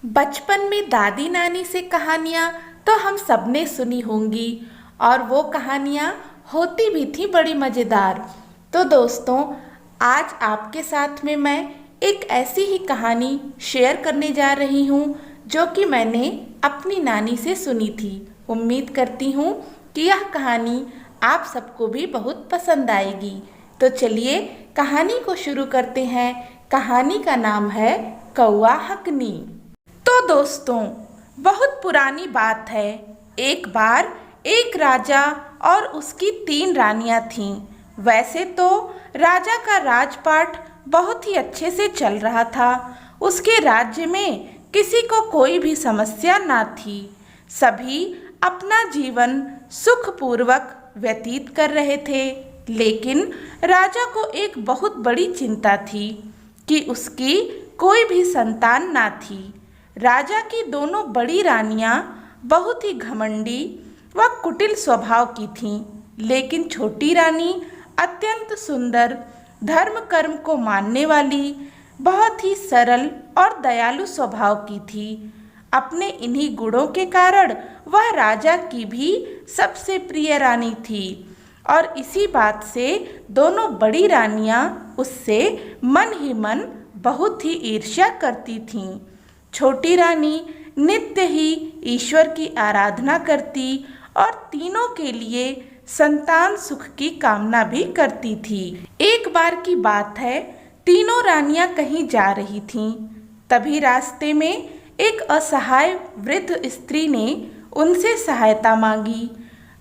बचपन में दादी नानी से कहानियाँ तो हम सबने सुनी होंगी और वो कहानियाँ होती भी थी बड़ी मज़ेदार। तो दोस्तों, आज आपके साथ में मैं एक ऐसी ही कहानी शेयर करने जा रही हूँ जो कि मैंने अपनी नानी से सुनी थी। उम्मीद करती हूँ कि यह कहानी आप सबको भी बहुत पसंद आएगी। तो चलिए कहानी को शुरू करते हैं। कहानी का नाम है कौआ हकनी। तो दोस्तों, बहुत पुरानी बात है। एक बार एक राजा और उसकी 3 रानियां थीं। वैसे तो राजा का राजपाट बहुत ही अच्छे से चल रहा था। उसके राज्य में किसी को कोई भी समस्या ना थी। सभी अपना जीवन सुखपूर्वक व्यतीत कर रहे थे। लेकिन राजा को एक बहुत बड़ी चिंता थी कि उसकी कोई भी संतान ना थी। राजा की दोनों बड़ी रानियां बहुत ही घमंडी व कुटिल स्वभाव की थीं, लेकिन छोटी रानी अत्यंत सुंदर, धर्म कर्म को मानने वाली, बहुत ही सरल और दयालु स्वभाव की थी। अपने इन्हीं गुणों के कारण वह राजा की भी सबसे प्रिय रानी थी और इसी बात से दोनों बड़ी रानियां उससे मन ही मन बहुत ही ईर्ष्या करती थीं। छोटी रानी नित्य ही ईश्वर की आराधना करती और तीनों के लिए संतान सुख की कामना भी करती थी। एक बार की बात है, तीनों रानियां कहीं जा रही थीं। तभी रास्ते में एक असहाय वृद्ध स्त्री ने उनसे सहायता मांगी।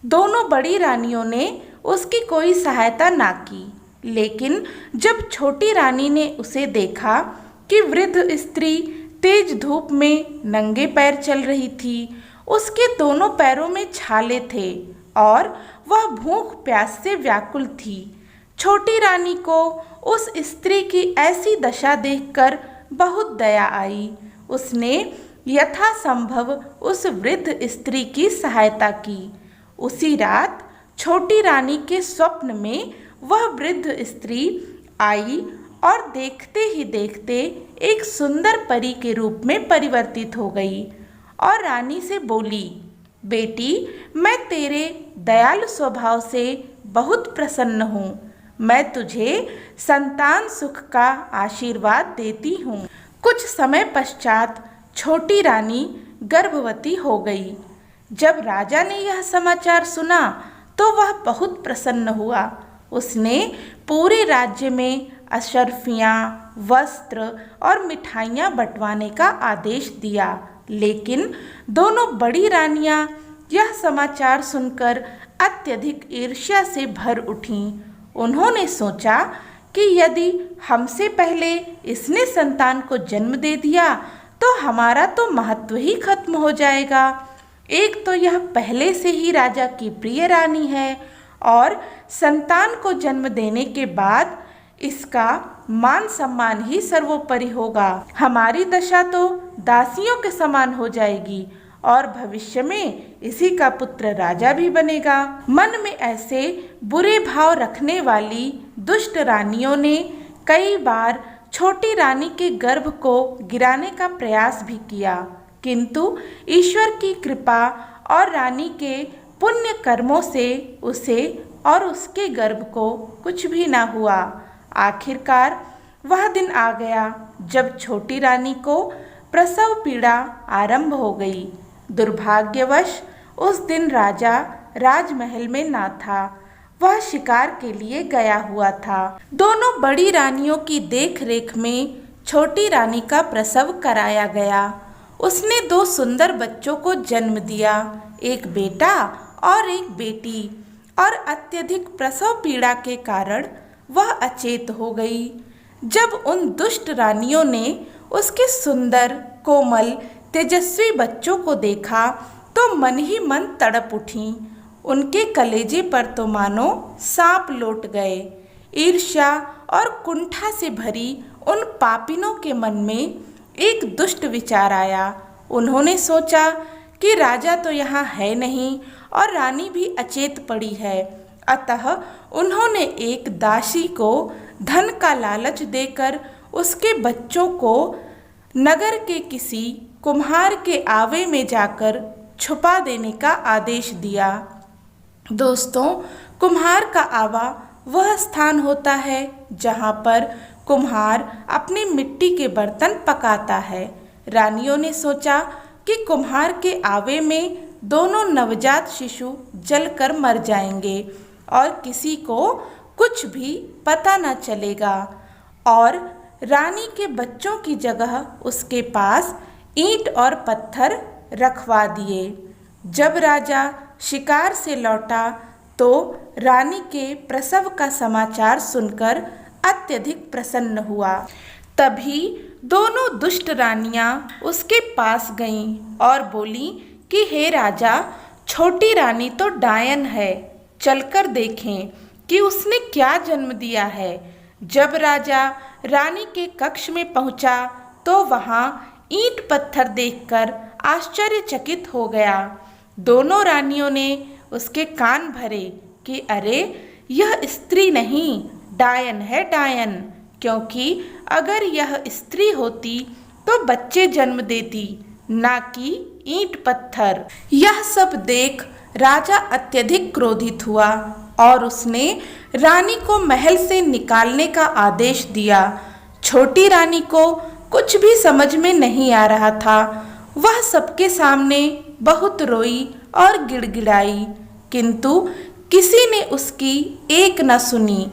दोनों बड़ी रानियों ने उसकी कोई सहायता ना की, लेकिन जब छोटी रानी ने उसे देखा कि वृद्ध स्त्री तेज धूप में नंगे पैर चल रही थी, उसके दोनों पैरों में छाले थे और वह भूख प्यास से व्याकुल थी। छोटी रानी को उस स्त्री की ऐसी दशा देखकर बहुत दया आई। उसने यथासंभव उस वृद्ध स्त्री की सहायता की। उसी रात छोटी रानी के स्वप्न में वह वृद्ध स्त्री आई और देखते ही देखते एक सुंदर परी के रूप में परिवर्तित हो गई और रानी से बोली, बेटी, मैं तेरे दयालु स्वभाव से बहुत प्रसन्न हूँ। मैं तुझे संतान सुख का आशीर्वाद देती हूँ। कुछ समय पश्चात छोटी रानी गर्भवती हो गई। जब राजा ने यह समाचार सुना तो वह बहुत प्रसन्न हुआ। उसने पूरे राज्य में अशर्फियाँ, वस्त्र और मिठाइयाँ बंटवाने का आदेश दिया। लेकिन दोनों बड़ी रानियाँ यह समाचार सुनकर अत्यधिक ईर्ष्या से भर उठीं। उन्होंने सोचा कि यदि हमसे पहले इसने संतान को जन्म दे दिया तो हमारा तो महत्व ही खत्म हो जाएगा। एक तो यह पहले से ही राजा की प्रिय रानी है और संतान को जन्म देने के बाद इसका मान सम्मान ही सर्वोपरि होगा। हमारी दशा तो दासियों के समान हो जाएगी और भविष्य में इसी का पुत्र राजा भी बनेगा। मन में ऐसे बुरे भाव रखने वाली दुष्ट रानियों ने कई बार छोटी रानी के गर्भ को गिराने का प्रयास भी किया, किंतु ईश्वर की कृपा और रानी के पुण्य कर्मों से उसे और उसके गर्भ को कुछ भी ना हुआ। आखिरकार वह दिन आ गया जब छोटी रानी को प्रसव पीड़ा आरंभ हो गई। दुर्भाग्यवश उस दिन राजा राजमहल में ना था, वह शिकार के लिए गया हुआ था। दोनों बड़ी रानियों की देखरेख में छोटी रानी का प्रसव कराया गया। उसने 2 सुंदर बच्चों को जन्म दिया, एक बेटा और एक बेटी, और अत्यधिक प्रसव पीड़ा के कारण वह अचेत हो गई। जब उन दुष्ट रानियों ने उसके सुंदर, कोमल, तेजस्वी बच्चों को देखा तो मन ही मन तड़प उठीं। उनके कलेजे पर तो मानो सांप लौट गए। ईर्ष्या और कुंठा से भरी उन पापिनों के मन में एक दुष्ट विचार आया। उन्होंने सोचा कि राजा तो यहाँ है नहीं और रानी भी अचेत पड़ी है, अतः उन्होंने एक दासी को धन का लालच देकर उसके बच्चों को नगर के किसी कुम्हार के आवे में जाकर छुपा देने का आदेश दिया। दोस्तों, कुम्हार का आवा वह स्थान होता है जहाँ पर कुम्हार अपनी मिट्टी के बर्तन पकाता है। रानियों ने सोचा कि कुम्हार के आवे में दोनों नवजात शिशु जलकर मर जाएंगे और किसी को कुछ भी पता न चलेगा, और रानी के बच्चों की जगह उसके पास ईंट और पत्थर रखवा दिए। जब राजा शिकार से लौटा तो रानी के प्रसव का समाचार सुनकर अत्यधिक प्रसन्न हुआ। तभी दोनों दुष्ट रानियां उसके पास गईं और बोली कि हे राजा, छोटी रानी तो डायन है, चलकर देखें कि उसने क्या जन्म दिया है। जब राजा रानी के कक्ष में पहुंचा तो वहां ईंट पत्थर देखकर आश्चर्यचकित हो गया। दोनों रानियों ने उसके कान भरे कि अरे, यह स्त्री नहीं, डायन है, डायन। क्योंकि अगर यह स्त्री होती तो बच्चे जन्म देती, ना कि ईंट पत्थर। यह सब देख राजा अत्यधिक क्रोधित हुआ और उसने रानी को महल से निकालने का आदेश दिया। छोटी रानी को कुछ भी समझ में नहीं आ रहा था। वह सबके सामने बहुत रोई और गिड़गिड़ाई, किंतु किसी ने उसकी एक न सुनी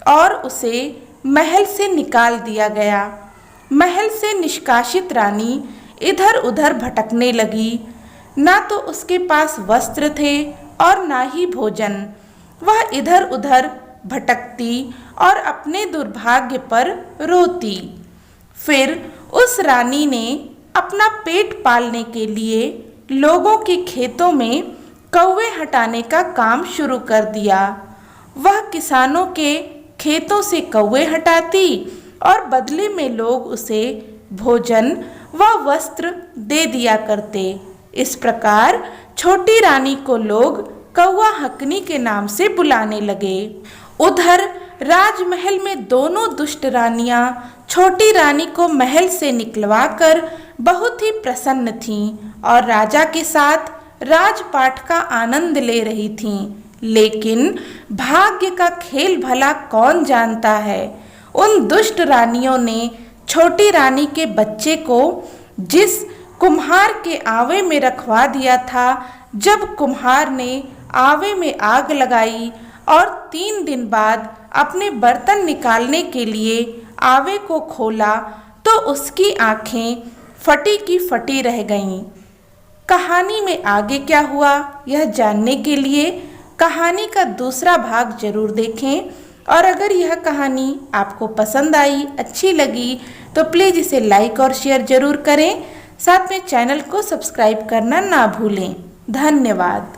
और उसे महल से निकाल दिया गया। महल से निष्कासित रानी इधर उधर भटकने लगी। ना तो उसके पास वस्त्र थे और ना ही भोजन। वह इधर उधर भटकती और अपने दुर्भाग्य पर रोती। फिर उस रानी ने अपना पेट पालने के लिए लोगों के खेतों में कौवे हटाने का काम शुरू कर दिया। वह किसानों के खेतों से कौवे हटाती और बदले में लोग उसे भोजन व वस्त्र दे दिया करते। इस प्रकार छोटी रानी को लोग कौवा हकनी के नाम से बुलाने लगे। उधर राजमहल में दोनों दुष्ट रानियां छोटी रानी को महल से निकलवाकर बहुत ही प्रसन्न थीं और राजा के साथ राजपाट का आनंद ले रही थीं। लेकिन भाग्य का खेल भला कौन जानता है। उन दुष्ट रानियों ने छोटी रानी के बच्चे को जिस कुम्हार के आवे में रखवा दिया था, जब कुम्हार ने आवे में आग लगाई और 3 दिन बाद अपने बर्तन निकालने के लिए आवे को खोला तो उसकी आंखें फटी की फटी रह गईं। कहानी में आगे क्या हुआ, यह जानने के लिए कहानी का दूसरा भाग जरूर देखें। और अगर यह कहानी आपको पसंद आई, अच्छी लगी, तो प्लीज़ इसे लाइक और शेयर जरूर करें। साथ में चैनल को सब्सक्राइब करना ना भूलें। धन्यवाद।